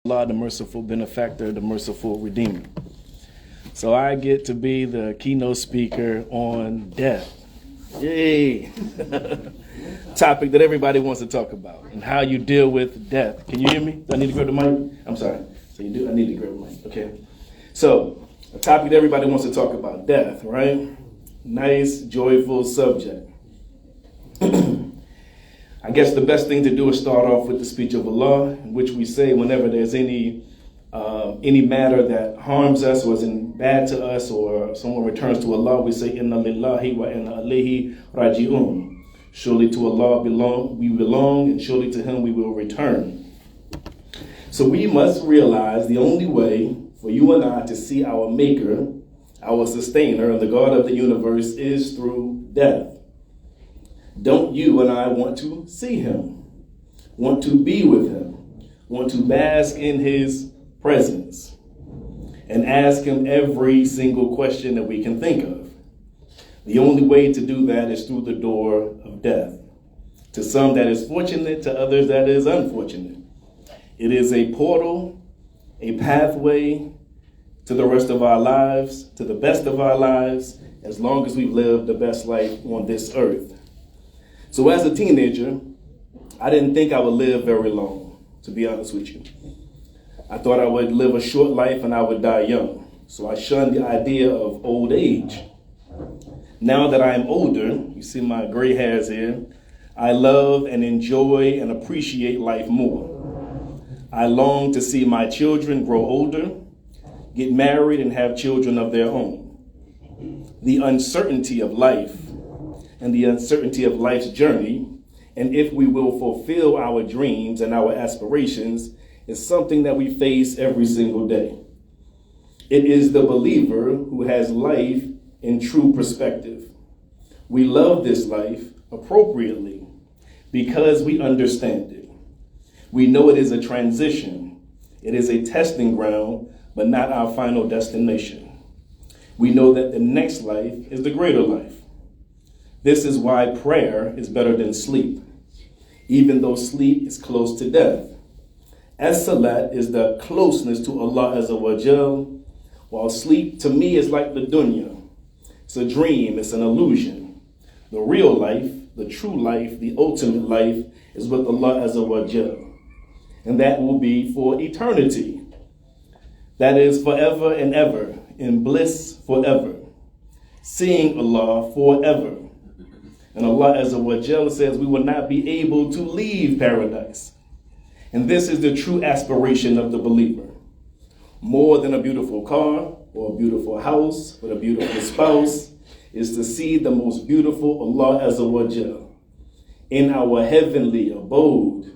Allah, the merciful benefactor, the merciful redeemer. So I get to be the keynote speaker on death. Yay! Topic that everybody wants to talk about and how you deal with death. Can you hear me? Do I need to grab the mic? I'm sorry. So you do? I need to grab the mic. Okay. So a topic that everybody wants to talk about, death, right? Nice, joyful subject. I guess the best thing to do is start off with the speech of Allah, in which we say whenever there's any matter that harms us or is bad to us or someone returns to Allah, we say, Inna lillahi wa inna alayhi raji'un. Surely to Allah we belong, and surely to Him we will return. So we must realize the only way for you and I to see our Maker, our Sustainer, and the God of the universe is through death. Don't you and I want to see Him, want to be with Him, want to bask in His presence, and ask Him every single question that we can think of? The only way to do that is through the door of death. To some that is fortunate, to others that is unfortunate. It is a portal, a pathway to the rest of our lives, to the best of our lives, as long as we've lived the best life on this earth. So as a teenager, I didn't think I would live very long, to be honest with you. I thought I would live a short life and I would die young. So I shunned the idea of old age. Now that I am older, you see my gray hairs here, I love and enjoy and appreciate life more. I long to see my children grow older, get married and have children of their own. The uncertainty of life and the uncertainty of life's journey, and if we will fulfill our dreams and our aspirations, is something that we face every single day. It is the believer who has life in true perspective. We love this life appropriately because we understand it. We know it is a transition. It is a testing ground, but not our final destination. We know that the next life is the greater life. This is why prayer is better than sleep, even though sleep is close to death. As-salat is the closeness to Allah Azza wa Jal, while sleep to me is like the dunya. It's a dream, it's an illusion. The real life, the true life, the ultimate life is with Allah Azza wa Jal. And that will be for eternity. That is forever and ever, in bliss forever, seeing Allah forever. And Allah Azza wa Jal says we will not be able to leave paradise. And this is the true aspiration of the believer. More than a beautiful car or a beautiful house with a beautiful spouse is to see the most beautiful Allah Azza wa Jal in our heavenly abode,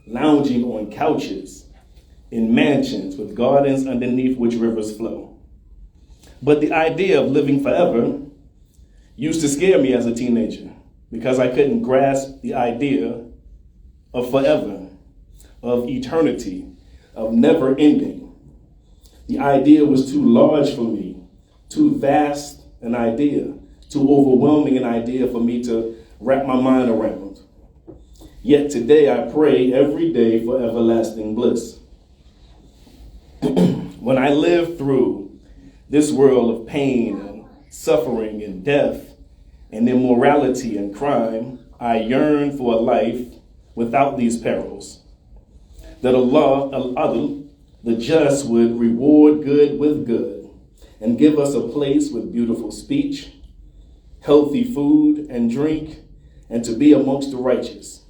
lounging on couches, in mansions with gardens underneath which rivers flow. But the idea of living forever used to scare me as a teenager because I couldn't grasp the idea of forever, of eternity, of never ending. The idea was too large for me, too vast an idea, too overwhelming an idea for me to wrap my mind around. Yet today I pray every day for everlasting bliss. When I live through this world of pain and suffering and death and immorality and crime, I yearn for a life without these perils. That Allah, Al-Adl, the just, would reward good with good and give us a place with beautiful speech, healthy food and drink, and to be amongst the righteous.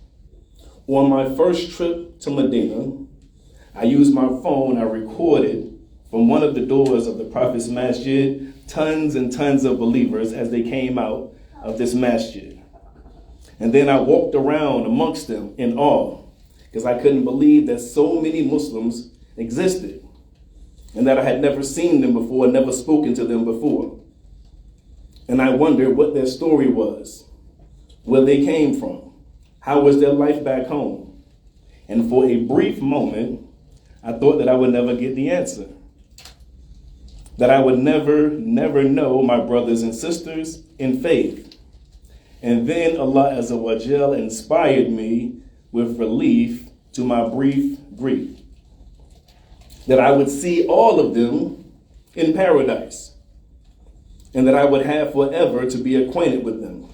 On my first trip to Medina, I used my phone. I recorded from one of the doors of the Prophet's masjid tons and tons of believers as they came out of this masjid. And then I walked around amongst them in awe because I couldn't believe that so many Muslims existed and that I had never seen them before, never spoken to them before. And I wondered what their story was, where they came from, how was their life back home. And for a brief moment, I thought that I would never get the answer, that I would never know my brothers and sisters in faith. And then Allah Azza wa Jal inspired me with relief to my brief grief. that I would see all of them in paradise, and that I would have forever to be acquainted with them.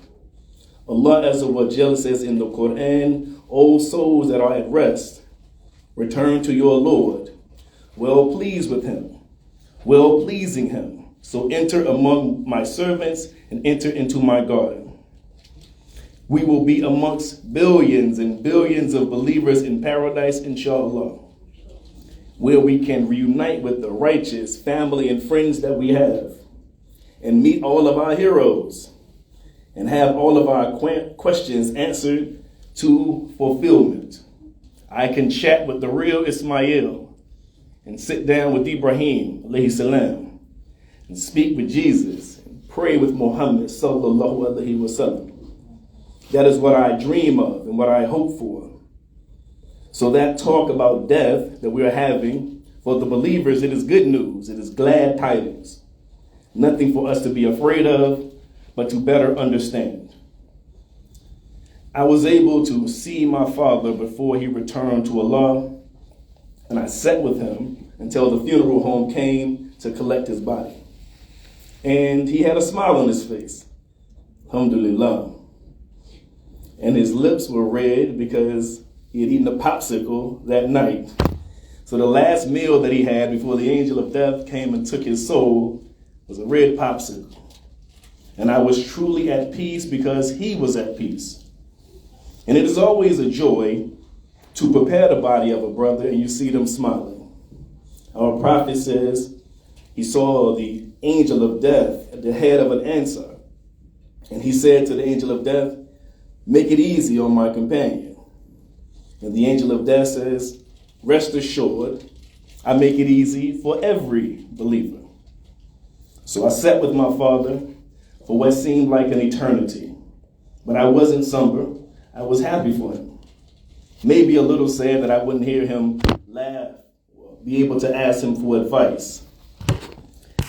Allah Azza wa Jal says in the Quran, O souls that are at rest, return to your Lord, well pleased with him, well pleasing him. So enter among my servants and enter into my garden. We will be amongst billions and billions of believers in paradise, inshallah, where we can reunite with the righteous family and friends that we have, and meet all of our heroes, and have all of our questions answered to fulfillment. I can chat with the real Ismail and sit down with Ibrahim, alayhi salam, and speak with Jesus, and pray with Muhammad, sallallahu alayhi wasallam. That is what I dream of and what I hope for. So that talk about death that we are having, for the believers, it is good news. It is glad tidings. Nothing for us to be afraid of, but to better understand. I was able to see my father before he returned to Allah, and I sat with him until the funeral home came to collect his body. And he had a smile on his face, alhamdulillah. And his lips were red because he had eaten a popsicle that night. So the last meal that he had before the angel of death came and took his soul was a red popsicle. And I was truly at peace because he was at peace. And it is always a joy to prepare the body of a brother and you see them smiling. Our prophet says he saw the angel of death at the head of an Ansar. And he said to the angel of death, make it easy on my companion. And the angel of death says, rest assured, I make it easy for every believer. So I sat with my father for what seemed like an eternity. But I wasn't somber. I was happy for him. Maybe a little sad that I wouldn't hear him laugh or be able to ask him for advice.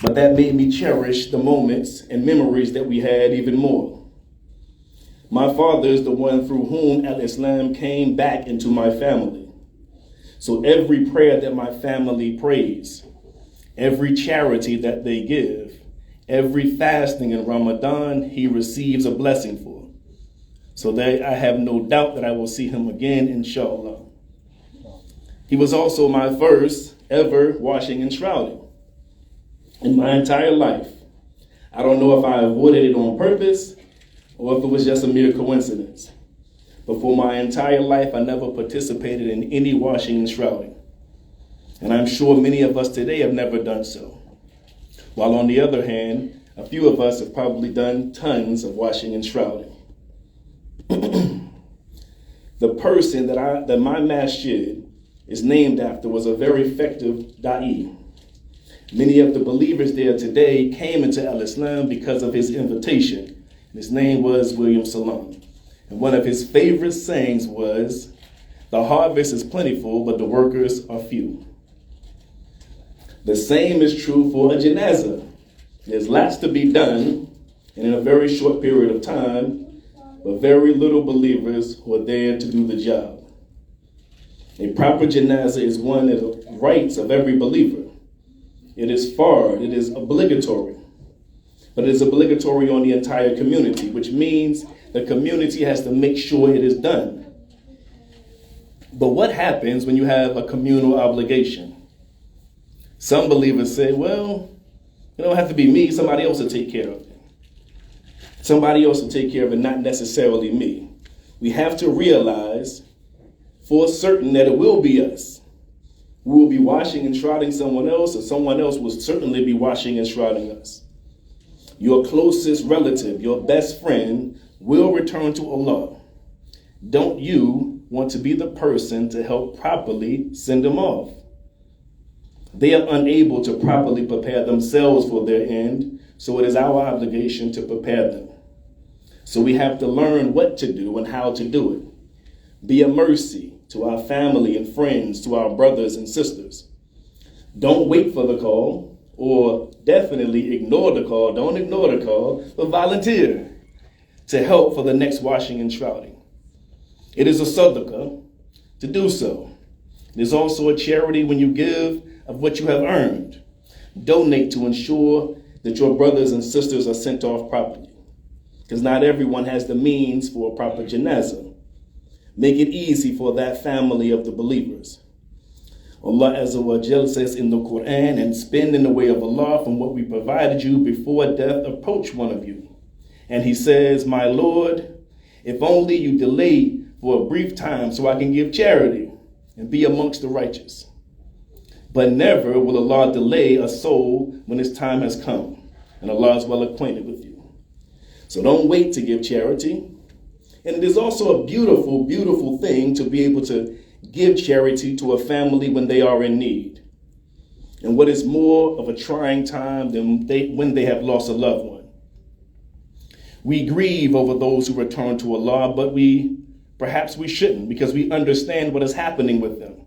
But that made me cherish the moments and memories that we had even more. My father is the one through whom Al-Islam came back into my family. So every prayer that my family prays, every charity that they give, every fasting in Ramadan, he receives a blessing for. So that I have no doubt that I will see him again, inshallah. He was also my first ever washing and shrouding in my entire life. I don't know if I avoided it on purpose or if it was just a mere coincidence. But for my entire life, I never participated in any washing and shrouding. And I'm sure many of us today have never done so. While on the other hand, a few of us have probably done tons of washing and shrouding. The person that my masjid is named after was a very effective da'i. Many of the believers there today came into Al-Islam because of his invitation. His name was William Salam. And one of his favorite sayings was, the harvest is plentiful, but the workers are few. The same is true for a janazah. There's lots to be done, and in a very short period of time, but very little believers who are there to do the job. A proper janazah is one of the rights of every believer. It is fard, it is obligatory. But it is obligatory on the entire community, which means the community has to make sure it is done. But what happens when you have a communal obligation? Some believers say, well, it don't have to be me, somebody else will take care of it. Somebody else will take care of it, not necessarily me. We have to realize for certain that it will be us. We will be washing and shrouding someone else, or someone else will certainly be washing and shrouding us. Your closest relative, your best friend, will return to Allah. Don't you want to be the person to help properly send them off? They are unable to properly prepare themselves for their end, so it is our obligation to prepare them. So we have to learn what to do and how to do it. Be a mercy to our family and friends, to our brothers and sisters. Don't wait for the call, or definitely ignore the call. Don't ignore the call, but volunteer to help for the next washing and shrouding. It is a sadaqah to do so. It is also a charity when you give of what you have earned. Donate to ensure that your brothers and sisters are sent off properly, because not everyone has the means for a proper janazah. Make it easy for that family of the believers. Allah Azza wa Jal says in the Quran, and spend in the way of Allah from what we provided you before death approached one of you. And he says, my Lord, if only you delay for a brief time so I can give charity and be amongst the righteous. But never will Allah delay a soul when its time has come, and Allah is well acquainted with you. So don't wait to give charity. And it is also a beautiful, beautiful thing to be able to give charity to a family when they are in need. And what is more of a trying time than when they have lost a loved one? We grieve over those who return to Allah, but perhaps we shouldn't, because we understand what is happening with them.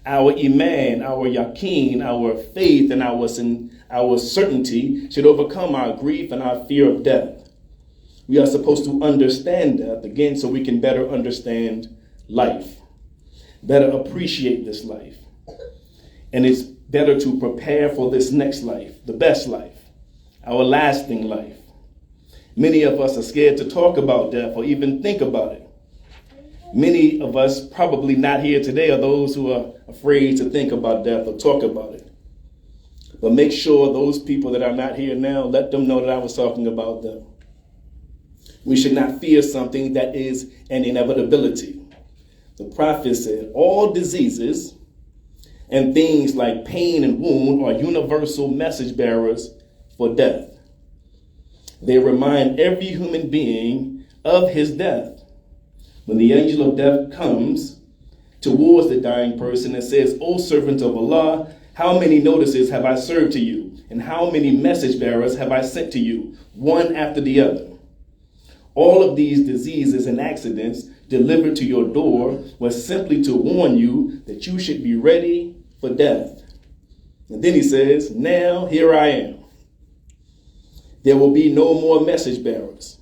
Our iman, our yaqeen, our faith, and our certainty should overcome our grief and our fear of death. We are supposed to understand death, again, so we can better understand life, better appreciate this life. And it's better to prepare for this next life, the best life, our lasting life. Many of us are scared to talk about death or even think about it. Many of us probably not here today are those who are afraid to think about death or talk about it. But make sure those people that are not here now, let them know that I was talking about them. We should not fear something that is an inevitability. The Prophet said, all diseases and things like pain and wound are universal message bearers for death. They remind every human being of his death. When the angel of death comes towards the dying person and says, O servant of Allah, how many notices have I served to you? And how many message bearers have I sent to you, one after the other? All of these diseases and accidents delivered to your door was simply to warn you that you should be ready for death. And then he says, now here I am. There will be no more message bearers.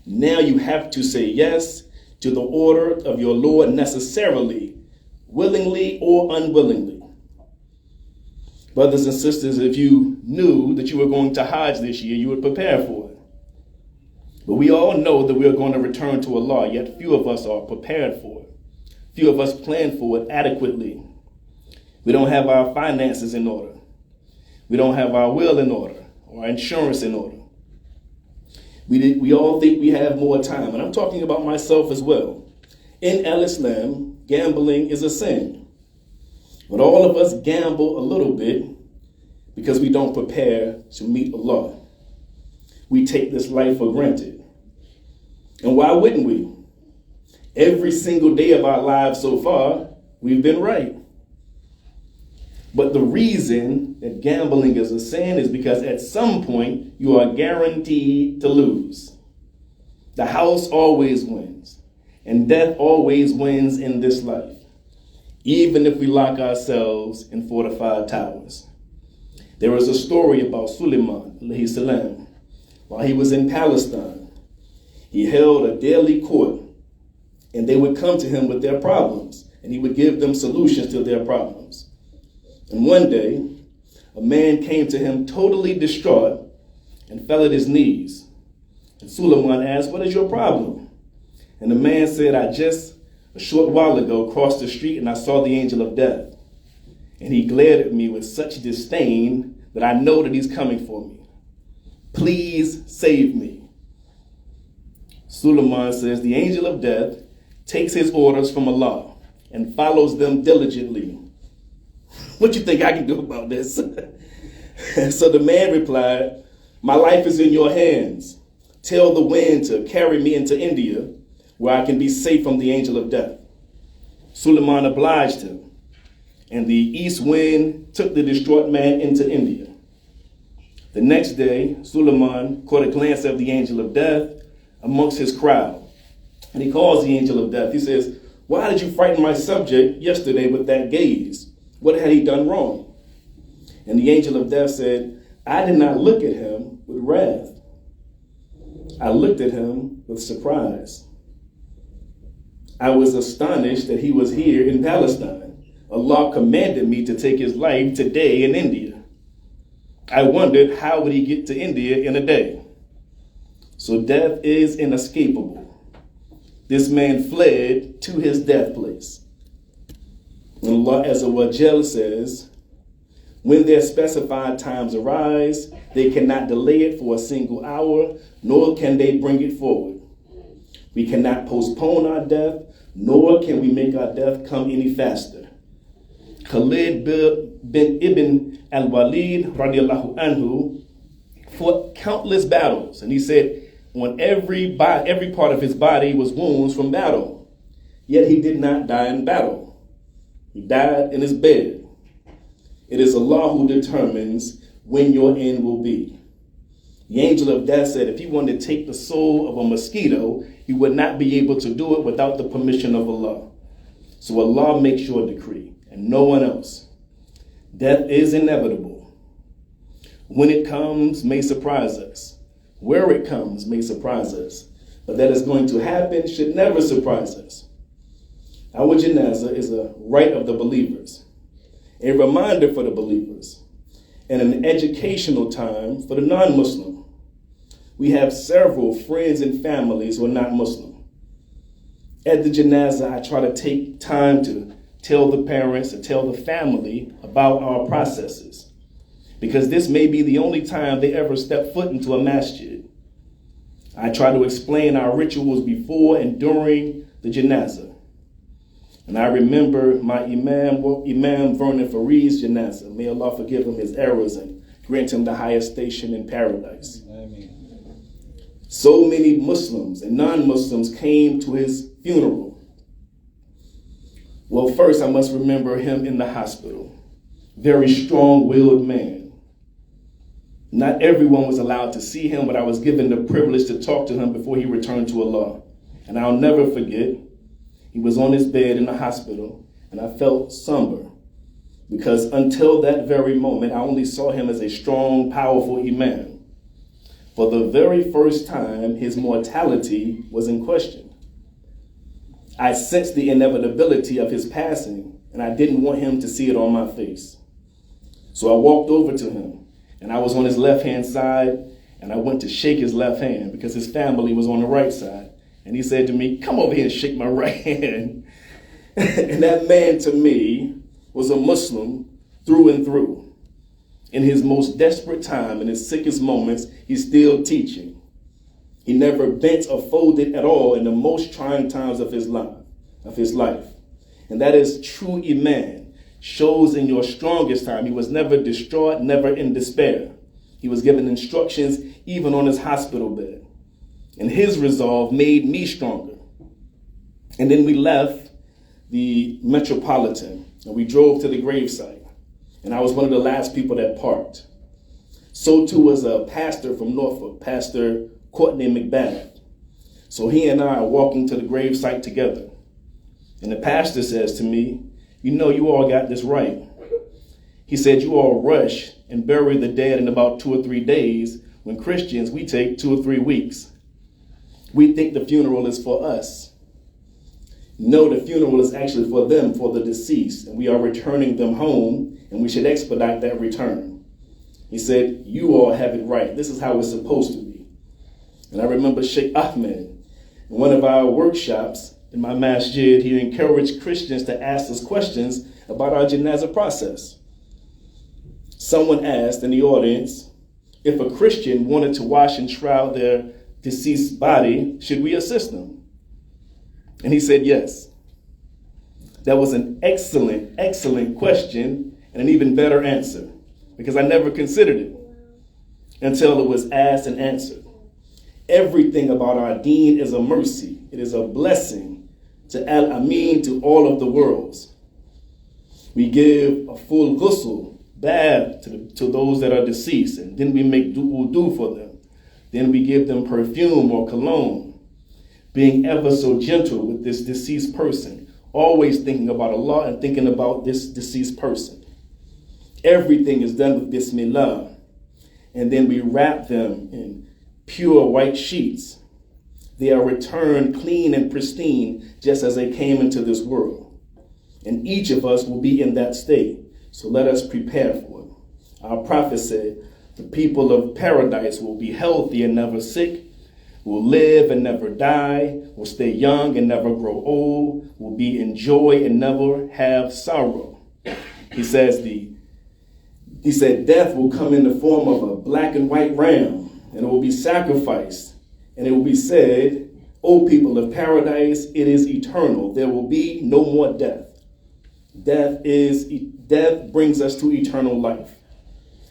Now you have to say yes to the order of your Lord necessarily, willingly or unwillingly. Brothers and sisters, if you knew that you were going to Hajj this year, you would prepare for it. But we all know that we are going to return to Allah, yet few of us are prepared for it. Few of us plan for it adequately. We don't have our finances in order. We don't have our will in order, or our insurance in order. We all think we have more time, and I'm talking about myself as well. In Al-Islam, gambling is a sin. But all of us gamble a little bit because we don't prepare to meet Allah. We take this life for granted. And why wouldn't we? Every single day of our lives so far, we've been right. But the reason that gambling is a sin is because at some point you are guaranteed to lose. The house always wins, and death always wins in this life, even if we lock ourselves in fortified towers. There is a story about Suleiman alayhi salam. While he was in Palestine, he held a daily court, and they would come to him with their problems, and he would give them solutions to their problems. And one day, a man came to him totally distraught and fell at his knees. And Suleiman asked, what is your problem? And the man said, I just a short while ago crossed the street and I saw the angel of death. And he glared at me with such disdain that I know that he's coming for me. Please save me. Suleiman says, the angel of death takes his orders from Allah and follows them diligently. What you think I can do about this? So the man replied, my life is in your hands. Tell the wind to carry me into India, where I can be safe from the angel of death. Suleiman obliged him, and the east wind took the distraught man into India. The next day, Suleiman caught a glance of the angel of death amongst his crowd, and he calls the angel of death. He says, why did you frighten my subject yesterday with that gaze? What had he done wrong? And the angel of death said, I did not look at him with wrath. I looked at him with surprise. I was astonished that he was here in Palestine, Allah commanded me to take his life today in India. I wondered, how would he get to India in a day? So death is inescapable. This man fled to his death place. And Allah Azza wa Jal says, when their specified times arise, they cannot delay it for a single hour, nor can they bring it forward. We cannot postpone our death, nor can we make our death come any faster. Khalid bin Ibn al-Walid radiallahu anhu fought countless battles, and he said on every part of his body was wounds from battle, yet he did not die in battle. He died in his bed. It is Allah who determines when your end will be. The angel of death said if he wanted to take the soul of a mosquito, he would not be able to do it without the permission of Allah. So Allah makes your decree and no one else. Death is inevitable. When it comes, may surprise us. Where it comes may surprise us. But that is going to happen should never surprise us. Our janazah is a right of the believers, a reminder for the believers, and an educational time for the non-Muslim. We have several friends and families who are not Muslim. At the janazah, I try to take time to tell the parents and tell the family about our processes, because this may be the only time they ever step foot into a masjid. I try to explain our rituals before and during the janazah. And I remember my Imam Vernon Farid's janazah. May Allah forgive him his errors and grant him the highest station in paradise. Amen. So many Muslims and non-Muslims came to his funeral. Well, first I must remember him in the hospital. Very strong-willed man. Not everyone was allowed to see him, but I was given the privilege to talk to him before he returned to Allah. And I'll never forget, he was on his bed in the hospital, and I felt somber, because until that very moment, I only saw him as a strong, powerful Imam. For the very first time, his mortality was in question. I sensed the inevitability of his passing, and I didn't want him to see it on my face. So I walked over to him, and I was on his left-hand side, and I went to shake his left hand because his family was on the right side. And he said to me, come over here and shake my right hand. And that man to me was a Muslim through and through. In his most desperate time, in his sickest moments, he's still teaching. He never bent or folded at all in the most trying times of his life. And that is true Iman. Shows in your strongest time. He was never distraught, never in despair. He was given instructions even on his hospital bed. And his resolve made me stronger. And then we left the Metropolitan and we drove to the gravesite. And I was one of the last people that parked. So too was a pastor from Norfolk, Pastor Courtney McBath. So he and I are walking to the gravesite together. And the pastor says to me, you know, you all got this right. He said, you all rush and bury the dead in about 2 or 3 days, when Christians, we take 2 or 3 weeks. We think the funeral is for us. No, the funeral is actually for them, for the deceased, and we are returning them home, and we should expedite that return. He said, you all have it right. This is how it's supposed to be. And I remember Sheikh Ahmed, in one of our workshops in my masjid, he encouraged Christians to ask us questions about our janazah process. Someone asked in the audience, if a Christian wanted to wash and shroud their deceased body, should we assist them? And he said yes. That was an excellent, excellent question and an even better answer, because I never considered it until it was asked and answered. Everything about our deen is a mercy. It is a blessing to Al-Amin, to all of the worlds. We give a full ghusl, bath to those that are deceased, and then we make wudu for them. Then we give them perfume or cologne, being ever so gentle with this deceased person, always thinking about Allah and thinking about this deceased person. Everything is done with Bismillah. And then we wrap them in pure white sheets. They are returned clean and pristine, just as they came into this world. and each of us will be in that state. So let us prepare for it. Our prophet said, the people of paradise will be healthy and never sick, will live and never die, will stay young and never grow old, will be in joy and never have sorrow. He said death will come in the form of a black and white ram, and it will be sacrificed, and it will be said, O people of paradise, it is eternal. There will be no more death. Death brings us to eternal life.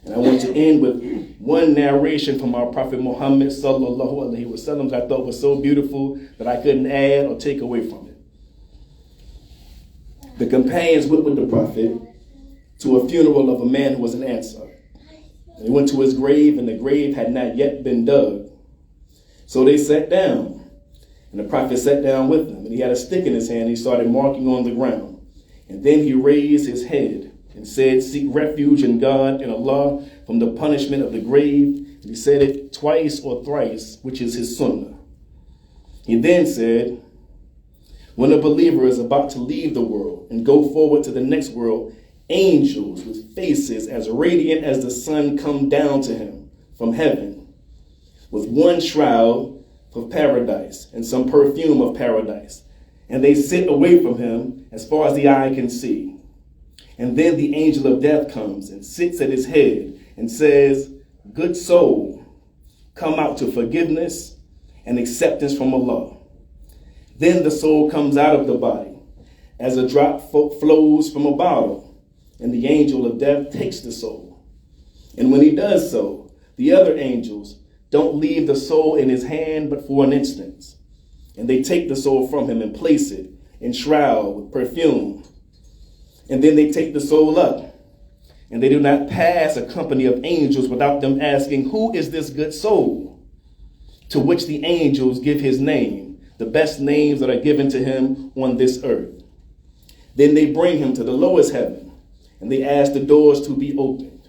And I want to end with one narration from our Prophet Muhammad sallallahu alaihi wasallam that I thought was so beautiful that I couldn't add or take away from it. The companions went with the Prophet to a funeral of a man who was an Ansar. They went to his grave, and the grave had not yet been dug. So they sat down, and the Prophet sat down with them, and he had a stick in his hand. He started marking on the ground. And then he raised his head and said, seek refuge in God and Allah from the punishment of the grave. And he said it twice or thrice, which is his sunnah. He then said, when a believer is about to leave the world and go forward to the next world, angels with faces as radiant as the sun come down to him from heaven with one shroud of paradise and some perfume of paradise. And they sit away from him as far as the eye can see. And then the angel of death comes and sits at his head and says, good soul, come out to forgiveness and acceptance from Allah. Then the soul comes out of the body as a drop flows from a bottle, and the angel of death takes the soul. And when he does so, the other angels don't leave the soul in his hand but for an instant. And they take the soul from him and place it in shroud with perfume. And then they take the soul up. And they do not pass a company of angels without them asking, who is this good soul? To which the angels give his name, the best names that are given to him on this earth. Then they bring him to the lowest heaven, and they ask the doors to be opened.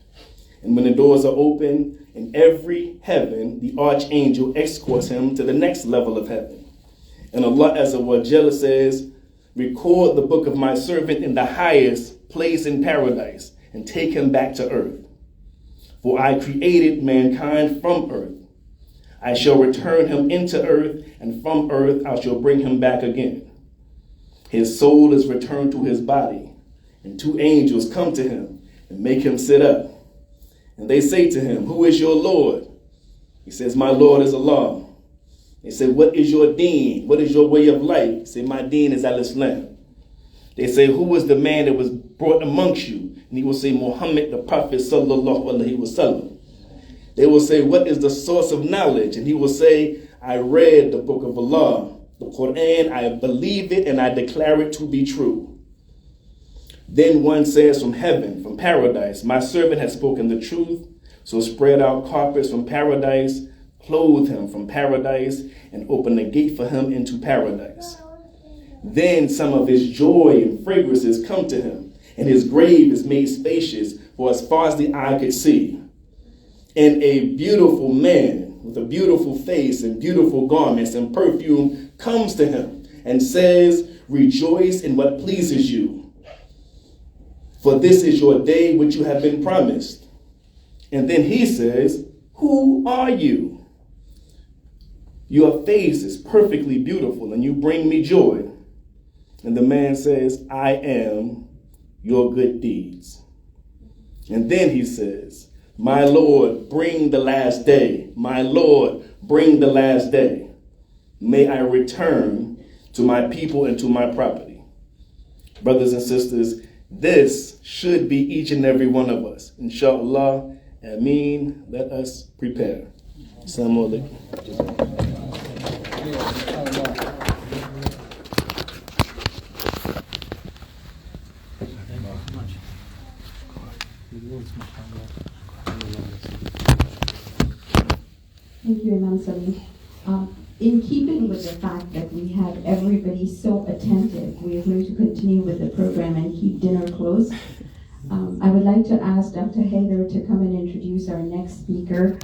And when the doors are open, in every heaven, the archangel escorts him to the next level of heaven. And Allah Azza wa Jalla says, record the book of my servant in the highest place in paradise and take him back to earth. For I created mankind from earth. I shall return him into earth, and from earth I shall bring him back again. His soul is returned to his body, and two angels come to him and make him sit up. And they say to him, who is your Lord? He says, my Lord is Allah. They say, what is your deen? What is your way of life? He said, my deen is al-Islam. They say, who was the man that was brought amongst you? And he will say, Muhammad, the Prophet sallallahu alaihi wasallam. They will say, what is the source of knowledge? And he will say, I read the book of Allah, the Quran, I believe it, and I declare it to be true. Then one says from heaven, from paradise, my servant has spoken the truth. So spread out carpets from paradise, clothe him from paradise, and open the gate for him into paradise. Then some of his joy and fragrances come to him, and his grave is made spacious for as far as the eye could see. And a beautiful man with a beautiful face and beautiful garments and perfume comes to him and says, rejoice in what pleases you, for this is your day which you have been promised. And then he says, who are you? Your face is perfectly beautiful, and you bring me joy. And the man says, I am your good deeds. And then he says, my Lord, bring the last day. My Lord, bring the last day. May I return to my people and to my property. Brothers and sisters, this should be each and every one of us. Inshallah, Ameen. Let us prepare. Assalamu alaikum. Thank you, Imam Salim. In keeping with the fact that we have everybody so attentive, we are going to continue with the program and keep dinner close. I would like to ask Dr. Haider to come and introduce our next speaker.